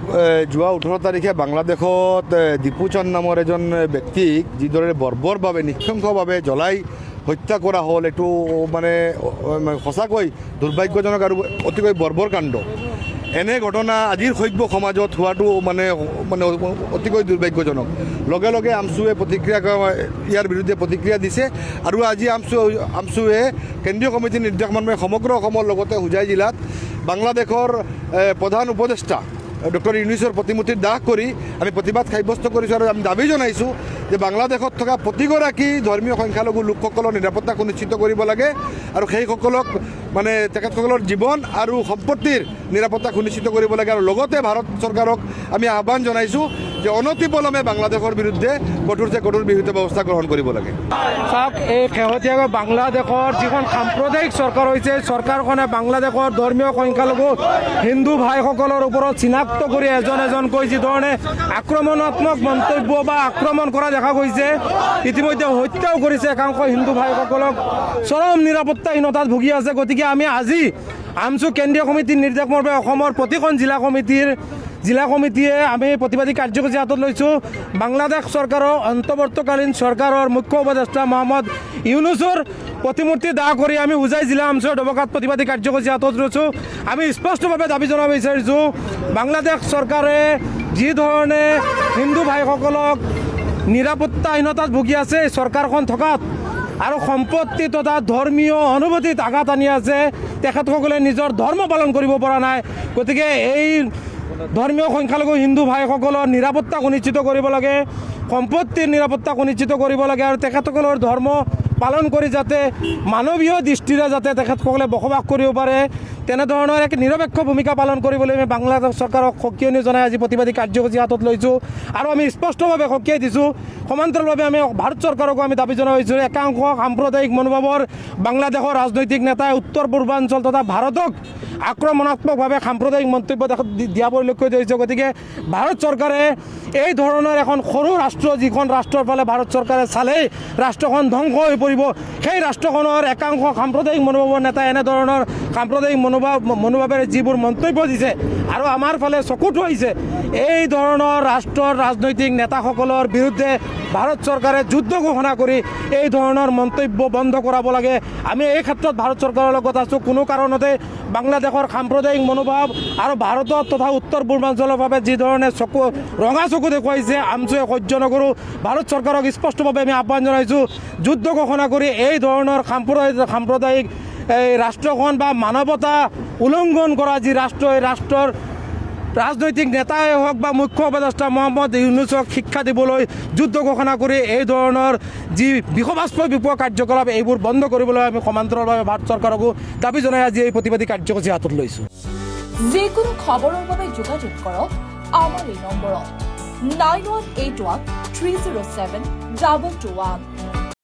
যোৱা 18 তাৰিখে বাংলাদেশত দীপুচন্দ নামৰ এজন ব্যক্তিক যিদৰে বৰ্বৰভাৱে নিঃশংসভাৱে জ্বলাই হত্যা কৰা হ'ল, এইটো মানে সঁচাকৈ দুৰ্ভাগ্যজনক আৰু অতিকৈ বৰ্বৰ কাণ্ড। এনে ঘটনা আজিৰ সভ্য সমাজত হোৱাটো মানে অতিকৈ দুৰ্ভাগ্যজনক। লগে লগে আমছুৱে ইয়াৰ বিৰুদ্ধে প্ৰতিক্ৰিয়া দিছে আৰু আজি আমছুৱে কেন্দ্ৰীয় কমিটিৰ নিৰ্দেশ মৰ্মে সমগ্ৰ অসমৰ লগতে হোজাই জিলাত বাংলাদেশৰ প্ৰধান উপদেষ্টা ডক্টৰ ইউনুছৰ প্ৰতিমূৰ্তিত দাহ কৰি আমি প্ৰতিবাদ সাব্যস্ত কৰিছোঁ আৰু আমি দাবী জনাইছোঁ যে বাংলাদেশত থকা প্ৰতিগৰাকী ধৰ্মীয় সংখ্যালঘু লোকসকলৰ নিৰাপত্তা সুনিশ্চিত কৰিব লাগে আৰু সেইসকলক মানে তেখেতসকলৰ জীৱন আৰু সম্পত্তিৰ নিৰাপত্তা সুনিশ্চিত কৰিব লাগে। আৰু লগতে ভাৰত চৰকাৰক আমি আহ্বান জনাইছোঁ যে অনতিপলমে বাংলাদেশৰ বিৰুদ্ধে কঠোৰতকৈ কঠোৰ বিহিত ব্যৱস্থা গ্ৰহণ কৰিব লাগে। চাওক, এই শেহতীয়াকৈ বাংলাদেশৰ যিখন সাম্প্ৰদায়িক চৰকাৰ হৈছে, চৰকাৰখনে বাংলাদেশৰ ধৰ্মীয় সংখ্যালঘু হিন্দু ভাইসকলৰ ওপৰত চিনাক্ত কৰি এজনকৈ যিধৰণে আক্ৰমণাত্মক মন্তব্য বা আক্ৰমণ কৰা দেখা গৈছে, ইতিমধ্যে হত্যাও কৰিছে একাংশ হিন্দু ভাইসকলক, চৰম নিৰাপত্তাহীনতাত ভুগি আছে। গতিকে আমি আজি আমছু কেন্দ্ৰীয় কমিটিৰ নিৰ্দেশ মৰ্মে অসমৰ প্ৰতিখন জিলা কমিটিয়ে আমি প্ৰতিবাদী কাৰ্যসূচী হাতত লৈছোঁ। বাংলাদেশ চৰকাৰৰ অন্তৱৰ্তীকালীন চৰকাৰৰ মুখ্য উপদেষ্টা মহম্মদ ইউনুছৰ প্ৰতিমূৰ্তি দাহ কৰি আমি হোজাই জিলা আমছুৰ দবকাত প্ৰতিবাদী কাৰ্যসূচী হাতত লৈছোঁ। আমি স্পষ্টভাৱে দাবী জনাব বিচাৰিছোঁ, বাংলাদেশ চৰকাৰে যি ধৰণে হিন্দু ভাইসকলক নিৰাপত্তাহীনতাত ভুগি আছে চৰকাৰখন থকাত আৰু সম্পত্তি তথা ধৰ্মীয় অনুভূতিত আঘাত আনি আছে, তেখেতসকলে নিজৰ ধৰ্ম পালন কৰিব পৰা নাই। গতিকে এই ধৰ্মীয় সংখ্যালঘু হিন্দু ভাইসকলৰ নিৰাপত্তা সুনিশ্চিত কৰিব লাগে, সম্পত্তিৰ নিৰাপত্তা সুনিশ্চিত কৰিব লাগে আৰু তেখেতসকলৰ ধৰ্ম পালন কৰি যাতে মানৱীয় দৃষ্টিৰে যাতে তেখেতসকলে বসবাস কৰিব পাৰে, তেনেধৰণৰ এক নিৰপেক্ষ ভূমিকা পালন কৰিবলৈ আমি বাংলাদেশ চৰকাৰক সকিয়নি জনাই আজি প্ৰতিবাদী কাৰ্যসূচী হাতত লৈছোঁ আৰু আমি স্পষ্টভাৱে সকীয়াই দিছোঁ। সমান্তৰালভাৱে আমি ভাৰত চৰকাৰকো আমি দাবী জনাইছোঁ, একাংশ সাম্প্ৰদায়িক মনোভাৱৰ বাংলাদেশৰ ৰাজনৈতিক নেতাই উত্তৰ পূৰ্বাঞ্চল তথা ভাৰতক আক্ৰমণাত্মকভাৱে সাম্প্ৰদায়িক মন্তব্য দিয়া পৰিলক্ষিত হৈছে। গতিকে ভাৰত চৰকাৰে এই ধৰণৰ এখন সৰু ৰাষ্ট্ৰ, যিখন ৰাষ্ট্ৰৰ ফালে ভাৰত চৰকাৰে চালেই ৰাষ্ট্ৰখন ধ্বংস হৈ পৰিব, সেই ৰাষ্ট্ৰখনৰ একাংশ সাম্প্ৰদায়িক মনোভাৱৰ নেতাই এনেধৰণৰ সাম্প্ৰদায়িক মনোভাৱেৰে যিবোৰ মন্তব্য দিছে আৰু আমাৰ ফালে চকুত হৈছে, এই ধৰণৰ ৰাষ্ট্ৰৰ ৰাজনৈতিক নেতাসকলৰ বিৰুদ্ধে ভাৰত চৰকাৰে যুদ্ধ ঘোষণা কৰি এই ধৰণৰ মন্তব্য বন্ধ কৰাব লাগে। আমি এই ক্ষেত্ৰত ভাৰত চৰকাৰৰ লগত আছোঁ। কোনো কাৰণতে বাংলাদেশৰ সাম্প্ৰদায়িক মনোভাৱ আৰু ভাৰতত তথা উত্তৰ পূৰ্বাঞ্চলৰ বাবে যি ধৰণে ৰঙা চকু দেখুৱাইছে আমছুৱে সহ্য নকৰোঁ। ভাৰত চৰকাৰক স্পষ্টভাৱে আমি আহ্বান জনাইছোঁ, যুদ্ধ ঘোষণা কৰি এই ধৰণৰ সাম্প্ৰদায়িক এই ৰাষ্ট্ৰখন বা মানৱতা উলংঘন কৰা যি ৰাষ্ট্ৰ, এই ৰাষ্ট্ৰৰ ৰাজনৈতিক নেতাই হওক বা মুখ্য উপদেষ্টা মহম্মদ ইউনুছক শিক্ষা দিবলৈ যুদ্ধ ঘোষণা কৰি এই ধৰণৰ যি বিষবাস্প বিপোৱা কাৰ্যকলাপ এইবোৰ বন্ধ কৰিবলৈ আমি সমান্তৰালভাৱে ভাৰত চৰকাৰকো দাবী জনাই আজি এই প্ৰতিবাদী কাৰ্যসূচী হাতত লৈছোঁ। যিকোনো খবৰৰ বাবে যোগাযোগ কৰক আমাৰ এই নম্বৰত 9181 307 221।